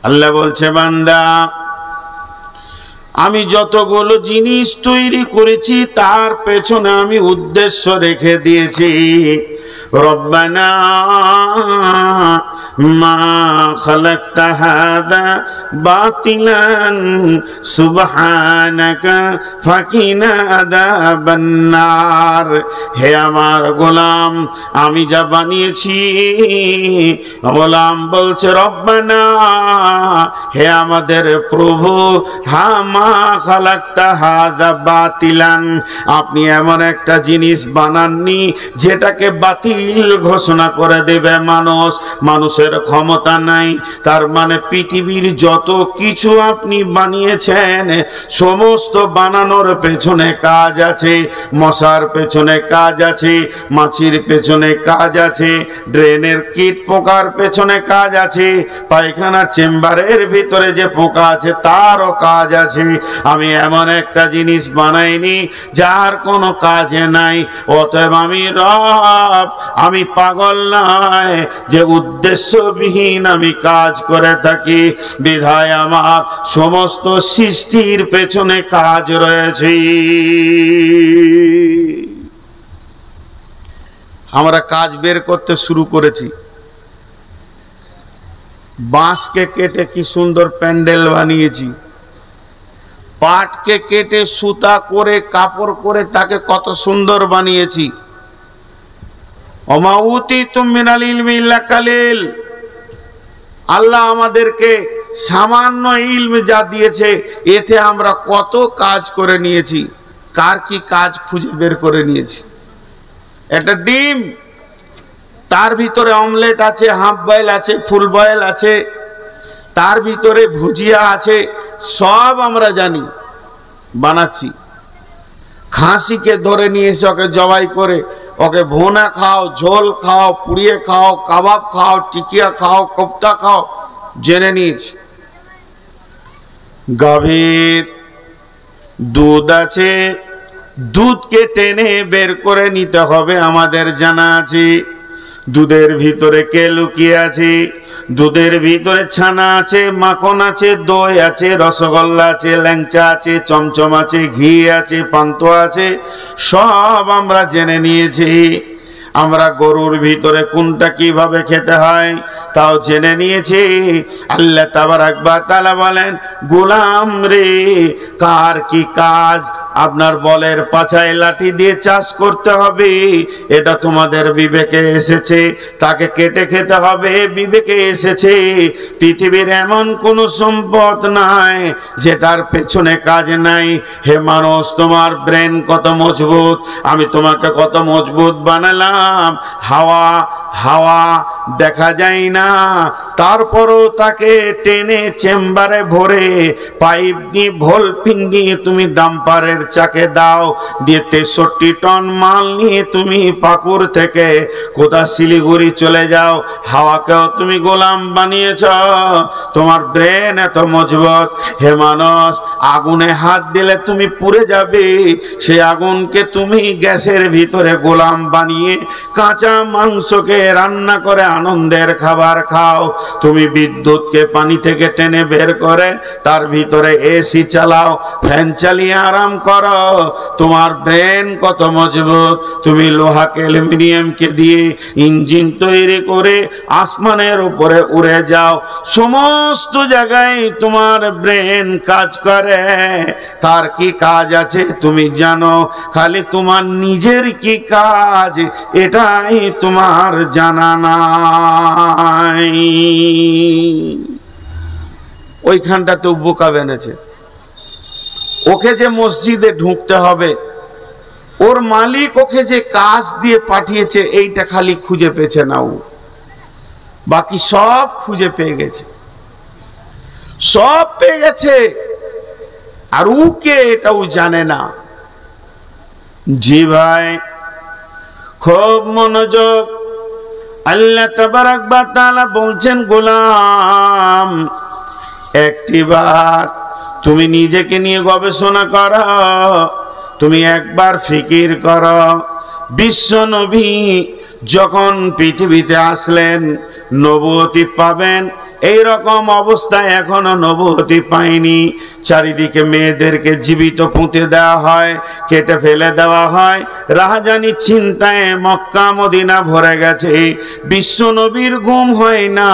আল্লাহ বলছে, বান্দা আমি যতগুলো জিনিস তৈরি করেছি তার পেছনে আমি উদ্দেশ্য রেখে দিয়েছি। রব্বানা মা খালাকতা হাদা বাতিলান সুবহানাকা ফাকিনা আযাবান নার। হে আমার গোলাম, আমি যা বানিয়েছি, গোলাম বলছে রব্বানা, হে আমাদের প্রভু, মা খালাকতা হাদা বাতিলান, আপনি এমন একটা জিনিস বানাননি যেটাকে বাতিল ঘোষণা করে দেবে মানুষ। মানুষের ক্ষমতা নাই। তার মানে পৃথিবীর যত কিছু আপনি বানিয়েছেন সমস্ত বানানোর পেছনে কাজ আছে। মশার পেছনে কাজ আছে, মাছির পেছনে কাজ আছে, ড্রেনের কীট পোকার পেছনে কাজ আছে, পায়খানার চেম্বারের ভিতরে যে পোকা আছে তারও কাজ আছে। আমি এমন একটা জিনিস বানাইনি যার কোনো কাজে নাই। অতএব আমি রব, আমি পাগল নয় যে উদ্দেশ্যবিহীন আমি কাজ করে থাকি। বিধায় আমার সমস্ত সৃষ্টির পেছনে কাজ রয়েছে। আমরা কাজ বের করতে শুরু করেছি। বাঁশকে কেটে কি সুন্দর প্যান্ডেল বানিয়েছি, পাটকে কেটে সুতা করে কাপড় করে তাকে কত সুন্দর বানিয়েছি। ওমা উতিতুম মিনাল ইলমি ইল্লা কালিল। আল্লাহ আমাদেরকে সামান্য ইলম যা দিয়েছে এতে আমরা কত কাজ করে নিয়েছি। কার কি কাজ খুঁজে বের করে নিয়েছি। একটা ডিম, তার ভিতরে অমলেট আছে, হাফ বয়েল আছে, ফুল বয়েল আছে, তার ভিতরে ভুজিয়া আছে, সব আমরা জানি, বানাচ্ছি। খাসিকে ধরে নিয়ে এসে ওকে জবাই করে ওকে ভুনা খাও, ঝোল খাও, পুড়িয়ে খাও, কাবাব খাও, টিকিয়া খাও, কোফতা খাও, জেনে নিয়েছি। গাভীর দুধ আছে, দুধকে টেনে বের করে নিতে হবে আমাদের জানা আছে। দুধের ভিতরে কে লুকিয়ে আছে, দুধের ভিতরে ছানা আছে, মাখন আছে, দই আছে, রসগোল্লা আছে, ল্যাংচা আছে, চমচম আছে, ঘি আছে, পান্তুয়া আছে, সব আমরা জেনে নিয়েছি। আমরা গরুর ভিতরে কোনটা কিভাবে খেতে হয় তাও জেনে নিয়েছি। আল্লাহ তাবারাক ওয়া তাআলা বলেন, গোলাম রে, কার কি কাজ, আপনার বলের পাছায় লাঠি দিয়ে চাষ করতে হবে এটা তোমাদের বিবেকে এসেছে, তাকে কেটে খেতে হবে বিবেকে এসেছে। পৃথিবীর এমন কোন সম্পদ নাই যেটার পেছনে কাজ নাই। হে মানুষ, তোমার ব্রেন কত মজবুত, আমি তোমাকে কত মজবুত বানালাম। হাওয়া হাওয়া দেখা যায় না, তারপরও তাকে টেনে চেম্বারে ভরে পাইপ দিয়ে ভোল্পিং দিয়ে তুমি ডাম্পারের চাকে দাও, দিয়ে 63 টন মাল নিয়ে তুমি পাকুড় থেকে কোথা শিলিগুড়ি চলে যাও। হাওয়াকেও তুমি গোলাম বানিয়েছ, তোমার ব্রেন এত মজবুত। হে মানুষ, আগুনে হাত দিলে তুমি পুড়ে যাবে, সেই আগুনকে তুমি গ্যাসের ভিতরে গোলাম বানিয়ে কাঁচা মাংসকে রান্না করে আনন্দের খাবার খাও। তুমি বিদ্যুৎকে পানি থেকে টেনে বের করে তার ভিতরে এসি চালাও, ফ্যান চালিয়ে আরাম করো। তোমার ব্রেন কত মজবুত। তুমি লোহাকে অ্যালুমিনিয়ামকে দিয়ে ইঞ্জিন তৈরি করে আসমানের উপরে উড়ে যাও। সমস্ত জায়গায় তোমার ব্রেন কাজ করে। তার কি কাজ আছে তুমি জানো, খালি তোমার নিজের কি কাজ এটাই তোমার জানা নাই। ওইখানটাতেও বোকা বেনেছে। ওকে যে মসজিদে ঢুকতে হবে, ওর মালিক ওকে যে কাজ দিয়ে পাঠিয়েছে এইটা খালি খুঁজে পেয়েছে না, ও বাকি সব খুঁজে পেয়ে গেছে, সব পেয়ে গেছে। আর ওকে এটাও জানে না। জি ভাই, খুব মনোযোগ। আল্লাহ তাবারাক ওয়া তাআলা বলছেন, গোলাম একটিবার তুমি নিজেকে নিয়ে গবেষণা করো, তুমি একবার ফিকির করো। বিশ্ব নবী যখন পৃথিবীতে আসলেন, নবুয়তি পাবেন, এই রকম অবস্থায় এখনো নবুয়তি পায়নি। চারিদিকে মেয়েদেরকে জীবিত পুঁতে দেওয়া হয়, কেটে ফেলে দেওয়া হয়। রাহাজানি চিন্তায় মক্কা মদিনা ভরে গেছে। বিশ্ব নবীর ঘুম হয় না,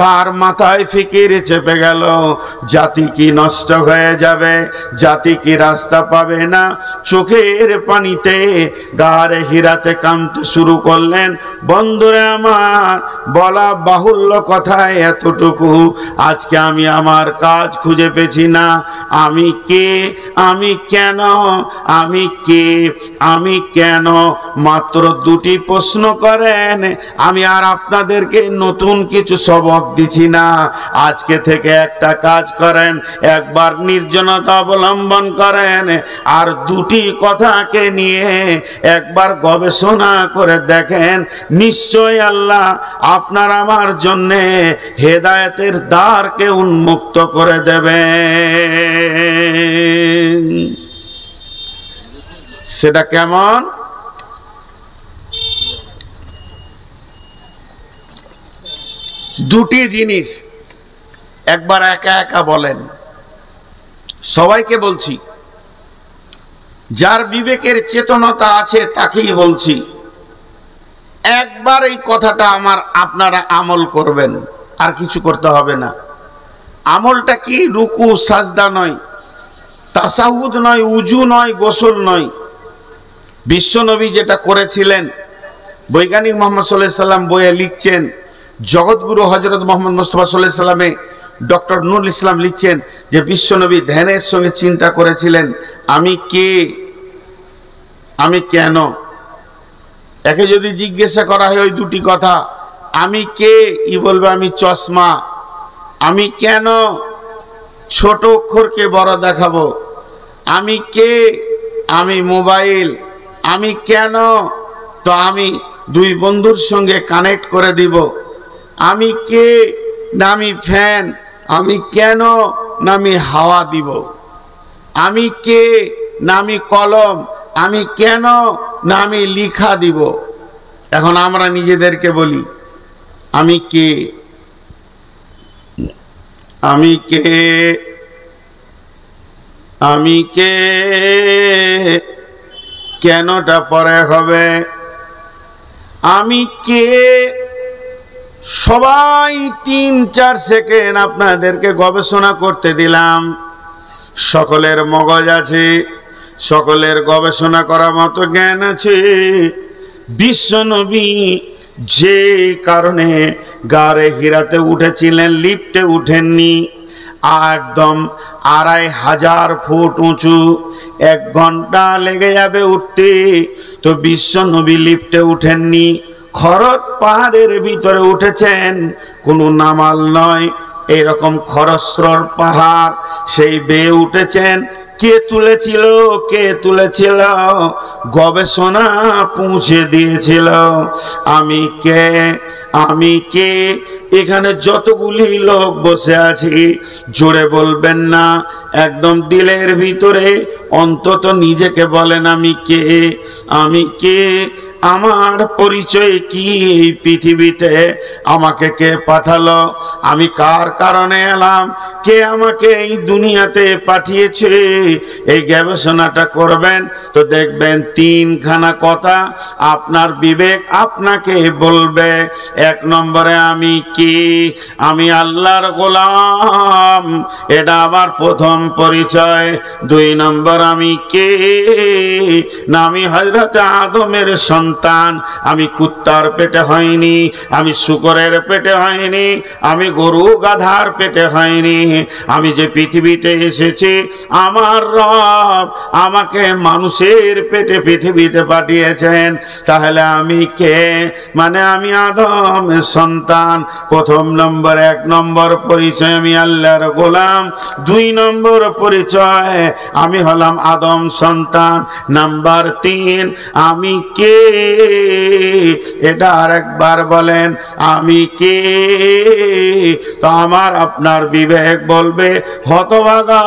তার মাথায় ফিকির চেপে গেল, জাতি কি নষ্ট হয়ে যাবে, জাতি কি রাস্তা পাবে না। চোখের পানিতে গারে হিরাতে কাঁদতে শুরু করলেন। বন্ধুরে আমার, বলা বাহুল্য কথায় এতটুকু, আজকে আমি আমার কাজ খুঁজে পেছি না। আমি কে, আমি কেন, আমি কে, আমি কেন, মাত্র দুটি প্রশ্ন করেন। আমি আর আপনাদেরকে নতুন কিছু সবক দিচ্ছি না। আজকে থেকে একটা কাজ করেন, একবার নির্জনতা অবলম্বন করেন, আর দুটি কথাকে নিয়ে একবার গবেষণা করে দেখেন, নিশ্চয় আল্লাহ আপনার আমার জন্য হেদায়েতের দ্বারকে উন্মুক্ত করে দেবেন। সেটা কেমন? দুটি জিনিস একবার একা একা বলেন, সবাইকে বলছি, যার বিবেকের চেতনতা আছে তাকেই বলছি। একবার এই কথাটা আপনারা আমল করবেন, আর কিছু করতে হবে না। আমলটা কি? রুকু সাজদা নয়, তাসাহুদ নয়, উজু নয়, গোসল নয়। বিশ্বনবী যেটা করেছিলেন, বৈজ্ঞানিক মোহাম্মদ সাল্লাল্লাহু আলাইহি সাল্লাম বইয়ে লিখছেন, জগৎগুরু হযরত মুহাম্মদ মুস্তাফা সাল্লাল্লাহু আলাইহি সাল্লামে ডক্টর নুরুল ইসলাম লিখছেন যে বিশ্বনবী ধ্যানের সঙ্গে চিন্তা করেছিলেন, আমি কে, আমি কেন। একে যদি জিজ্ঞাসা করা হয় ওই দুটি কথা, আমি কে, ই বলবে আমি চশমা। আমি কেন, ছোট অক্ষরকে বড় দেখাবো। আমি কে, আমি মোবাইল। আমি কেন, তো আমি দুই বন্ধুর সঙ্গে কানেক্ট করে দিব। আমি কে, না আমি ফ্যান। আমি কেন, না আমি হাওয়া দিব। আমি কে, না আমি কলম। আমি কেন, না আমি লিখা দিব। এখন আমরা নিজেদেরকে বলি, আমি কে, আমি কে, আমি কে, কেনটা পরে হবে। আমি কে, সবাই 3-4 সেকেন্ড আপনাদেরকে গবেষণা করতে দিলাম। সকলের মগজ আছে, সকলের গবেষণা করার মতো জ্ঞান আছে। বিশ্বনবী যে কারণে গারে হিরাতে উঠেছিলেন, লিফটে উঠেননি, একদম 2500 ফুট উঁচু, 1 ঘন্টা লেগে যাবে উঠতে। তো বিশ্বনবী লিফটে উঠেননি, খরচ পাহাড়ের ভিতরে উঠেছেন, কোনো নামাল নয়, এরকম খরস্রোর পাহাড়, সেই বেয়ে উঠেছেন। কে তুলেছিল, কে তুলেছিল, গবেষণা পৌঁছে দিয়েছিল। আমি কে, আমি কে। এখানে যতগুলি লোক বসে আছি, জোরে বলবেন না, একদম দিলের ভিতরে অন্তত নিজেকে বলেন, আমি কে, আমি কে, আমার পরিচয় কি, এই পৃথিবীতে আমাকে কে পাঠালো, আমি কার কারণে এলাম, কে আমাকে এই দুনিয়াতে পাঠিয়েছে, এই গবেষণাটা করবেন। তো দেখবেন 3খানা কথা আপনার বিবেক আপনাকে বলবে। 1 নম্বরে আমি কি, আমি আল্লাহর গোলাম, এটা আমার প্রথম পরিচয়। 2 নম্বর আমি কে, না আমি হযরত আদমের সন্তান, আমি কুত্তার পেটে হয়নি, আমি শূকরের পেটে হয়নি, আমি গরু গাধার পেটে হয়নি। আমি যে পৃথিবীতে এসেছি, আমার রব আমাকে মানুষের পেটে পৃথিবীতে পাঠিয়েছেন। তাহলে আমি কে, মানে আমি আদমের সন্তান। প্রথম নম্বর, 1 নম্বর পরিচয় আমি আল্লাহর গোলাম। 2 নম্বর পরিচয় আমি হলাম আদম সন্তান। নাম্বার 3 আমি কে, এটা আরেকবার বলেন, আমি কে। তো আমার আপনার বিবেক বলবে, হতভাগা,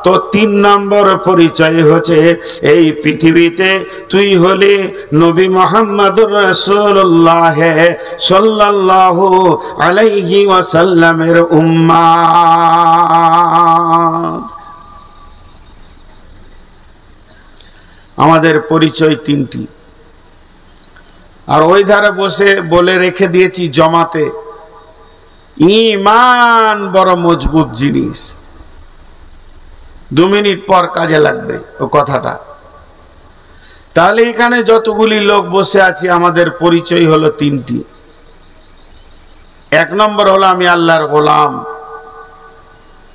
তো তিন নম্বর পরিচয় হচ্ছে এই পৃথিবীতে তুই হলে নবী মুহাম্মদুর রাসূলুল্লাহ সাল্লাল্লাহু আলাইহি ওয়াসাল্লামের উম্মাত। আমাদের পরিচয় তিনটি, আর ওই ধারে বসে বলে রেখে দিয়েছি জমাতে, ঈমান বড় মজবুত জিনিস। 2 মিনিট পর কাজে লাগবে ও কথাটা। তাহলে এখানে যতগুলি লোক বসে আছি আমাদের পরিচয় হলো তিনটি। 1 নম্বর হলো আমি আল্লাহর গোলাম।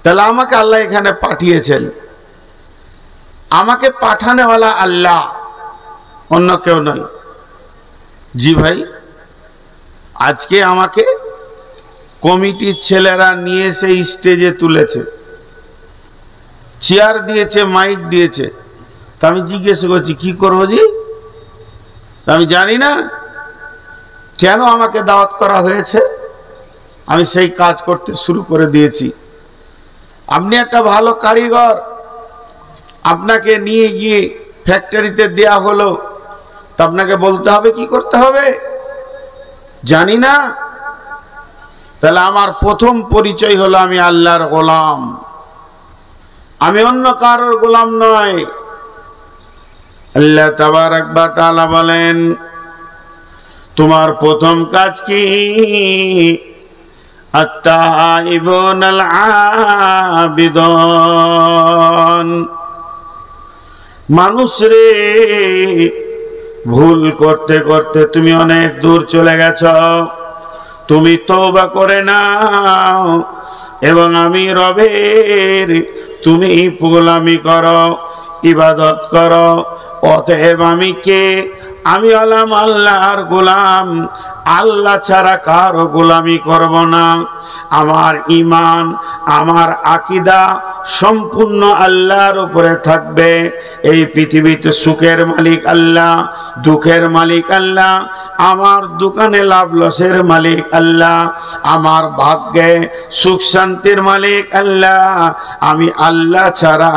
তাহলে আমাকে আল্লাহ এখানে পাঠিয়েছেন, আমাকে পাঠানোওয়ালা আল্লাহ, অন্য কেউ নয়। জি ভাই, আজকে আমাকে কমিটির ছেলেরা নিয়ে এসে স্টেজে তুলেছে, চেয়ার দিয়েছে, মাইক দিয়েছে। তা আমি জিজ্ঞেস করছি কি করবো জি? আমি জানি না কেন আমাকে দাওয়াত করা হয়েছে, আমি সেই কাজ করতে শুরু করে দিয়েছি। আপনি একটা ভালো কারিগর, আপনাকে নিয়ে গিয়ে ফ্যাক্টরিতে দেয়া হলো, তা আপনাকে বলতে হবে কি করতে হবে? জানি না। তাহলে আমার প্রথম পরিচয় হলো আমি আল্লাহর গোলাম, আমি অন্য কারোর গোলাম নয়। আল্লাহ তাবারক ওয়া তাআলা বলেন, তোমার প্রথম কাজ কি? আত-তাইবুনাল আবিদুন। মানুষ রে, ভুল করতে করতে তুমি অনেক দূর চলে গেছ, তুমি তওবা করে নাও এবং আমি রবের তুমি গোলামি করো, ইবাদত করো। অতএব আমি কে? আমি হলাম আল্লাহর গোলাম, আল্লাহ ছাড়া কারো গোলামি করব না। আমার ঈমান, আমার আকীদা সম্পূর্ণ আল্লাহর উপরে থাকবে। এই পৃথিবীতে সুখের মালিক আল্লাহ, দুঃখের মালিক আল্লাহ, আমার দোকানে লাভ লসের মালিক আল্লাহ, আমার ভাগ্যে সুখ শান্তির মালিক আল্লাহ। আমি আল্লাহ ছাড়া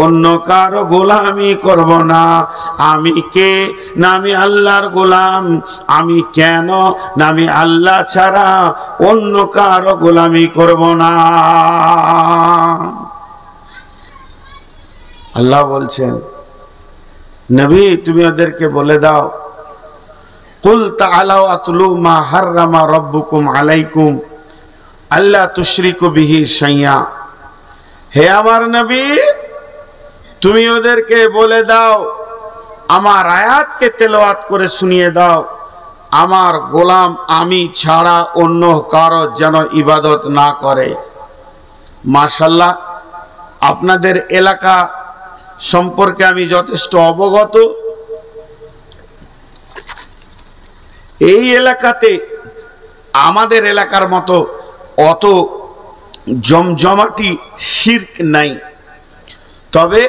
অন্য কারো গোলামি করব না। আমি কে? না আমি আল্লাহর গোলাম। আমি কেন? না আমি আল্লাহ ছাড়া অন্য কারো গোলামি করব না। আল্লাহ বলছেন, নবী তুমি ওদেরকে বলে দাও, কুল তাআলাউ আতলু মা হাররামা রাব্বুকুম আলাইকুম আল্লা তুশরিকু বিহি শাইয়া। হে আমার নবী, তুমি ওদেরকে বলে দাও, আমার আয়াতকে তেলাওয়াত করে শুনিয়ে দাও, আমার গোলাম আমি ছাড়া অন্য কারো যেন ইবাদত না করে। মাশাআল্লাহ, আপনাদের এলাকা সম্পর্কে আমি যথেষ্ট অবগত। এই এলাকাতে আমাদের এলাকার মতো অত জমজমাটি শিরক নাই, তবে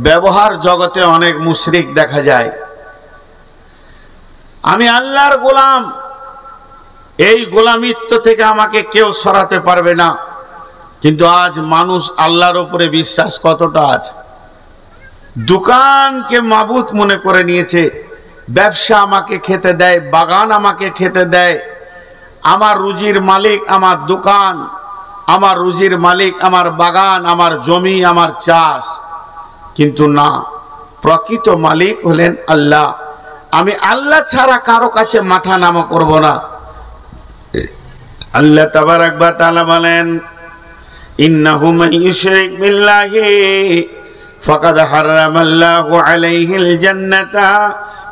ব্যবহার জগতে অনেক মুশরিক দেখা যায়। আমি আল্লাহর গোলাম, এই গোলামিত্ব থেকে আমাকে কেউ সরাতে পারবে না। কিন্তু আজ মানুষ আল্লাহর উপরে বিশ্বাস কতটা আছে? দোকানকে মাবুদ মনে করে নিয়েছে, ব্যবসা আমাকে খেতে দেয়, বাগান আমাকে খেতে দেয়, আমার রুজির মালিক আমার দোকান, আমার রুজির মালিক আমার বাগান, আমার জমি, আমার চাষ। কিন্তু না, প্রকৃত মালিক হলেন আল্লাহ। আমি আল্লাহ ছাড়া কারো কাছে মাথা নামা করব না। আল্লাহ তাবারক ওয়া তাআলা বলেন, ইন্নাহু মান ইউশরিক বিল্লাহি ফাকাদ হারামাল্লাহু আলাইহিল জান্নাতা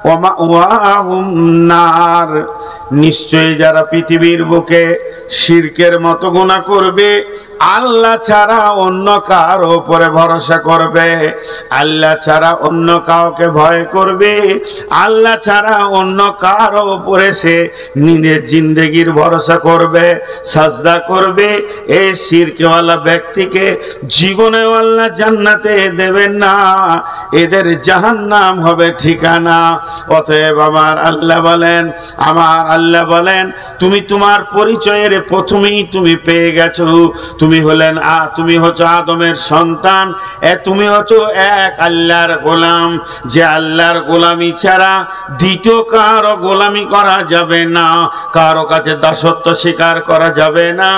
ওয়া মাওয়াহুন নার। নিশ্চয়ই যারা পৃথিবীর বুকে শিরকের মতো গুনাহ করবে, আল্লাহ ছাড়া অন্য কারো উপরে ভরসা করবে, আল্লাহ ছাড়া অন্য কাউকে ভয় করবে, আল্লাহ ছাড়া অন্য কারো উপরে সে নিজের জিন্দেগির ভরসা করবে, সাজদা করবে, এই শিরকওয়ালা ব্যক্তিকে জীবনেও আল্লাহ জান্নাতে দেবেন না, এদের জাহান্নাম হবে ঠিকানা। অতএব আমার আল্লাহ বলেন, আমার আল্লাহ বলেন তুমি তোমার পরিচয়ের প্রথমেই তুমি পেয়ে গেছো, তুমি হলেন তুমি হচ্ছে আদমের সন্তান, তুমি হচ্ছে এক আল্লাহর গোলাম, যে আল্লাহর গোলামি ছাড়া দ্বিতীয় কারো গোলামি করা যাবে না, কারো কাছে দাসত্ব স্বীকার করা যাবে না,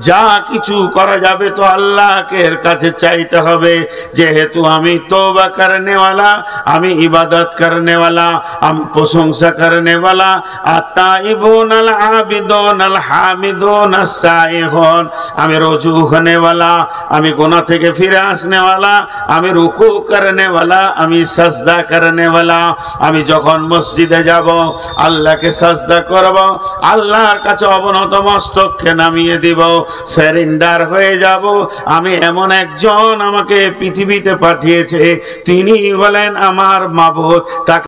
যা কিছু করা যাবে তো আল্লাহকে কাছে চাইতে হবে। যেহেতু আমি তওবা করনে वाला, আমি ইবাদত করনে वाला, আমি প্রশংসা করনে वाला, আতাইবুন আল আবিদুন আল হামিদুন আস-সাইহুন, আমি রুজু করনে वाला, আমি গুনাহ থেকে ফিরে আসনে वाला, আমি রুকু করনে वाला, আমি সাজদা করনে वाला, আমি যখন মসজিদে যাব আল্লাহকে সাজদা করব, আল্লাহর কাছে অবনত মস্তককে নামিয়ে দিব, সারেন্ডার হয়ে যাব। আমি এমন একজন আমাকে পৃথিবীতে পাঠিয়েছে, তিনি হলেন আমার মাবুদ, তাকে